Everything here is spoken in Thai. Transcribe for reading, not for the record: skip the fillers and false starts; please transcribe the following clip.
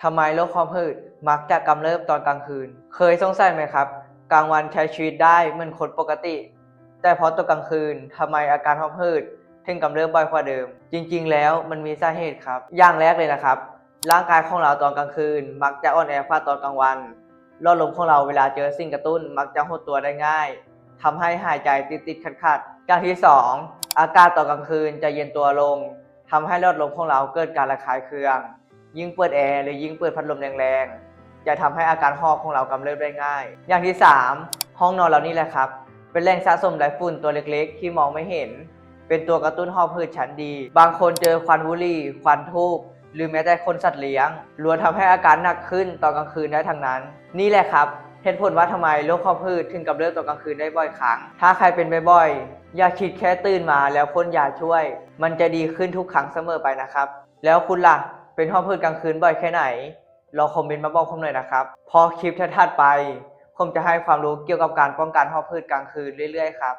ทำไมโรคหอบหืดมักจะกำเริบตอนกลางคืน เคยสงสัยไหมครับกลางวันใช้ชีวิตได้เหมือนคนปกติแต่พอตกกลางคืนทำไมอาการหอบหืดถึงกำเริบบ่อยกว่าเดิมจริงๆแล้วมันมีสาเหตุครับอย่างแรกเลยนะครับร่างกายของเราตอนกลางคืนมักจะอ่อนแอกว่าตอนกลางวันหลอดลมของเราเวลาเจอสิ่งกระตุ้นมักจะหดตัวได้ง่ายทำให้หายใจติดๆขัดๆอย่างที่สองอากาศตอนกลางคืนจะเย็นตัวลงทำให้หลอดลมของเราเกิดการระคายเคืองยิ่งเปิดแอร์หรือยิ่งเปิดพัดลมแรงๆจะทำให้อาการหอบของเรากำเริบได้ง่ายอย่างที่3ห้องนอนเรานี่แหละครับเป็นแหล่งสะสมไดฝุ่นตัวเล็กๆที่มองไม่เห็นเป็นตัวกระตุ้นหอบหืดชั้นดีบางคนเจอควันบุหรี่ควันธูปหรือแม้แต่คนสัตว์เลี้ยงล้วนทำให้อาการหนักขึ้นตอนกลางคืนได้ทั้งนั้นนี่แหละครับเหตุผลว่าทำไมโรคหอบหืดถึงกำเริบตอนกลางคืนได้บ่อยครั้งถ้าใครเป็นบ่อยๆอย่าคิดแค่ตื่นมาแล้วพ่นยาช่วยมันจะดีขึ้นทุกครั้งเสมอไปนะครับแล้วคุณล่ะเป็นหอบหืดกลางคืนบ่อยแค่ไหนลองคอมเมนต์มาบอกผมหน่อยนะครับพอคลิปถัดไปผมจะให้ความรู้เกี่ยวกับการป้องกันหอบหืดกลางคืนเรื่อยๆครับ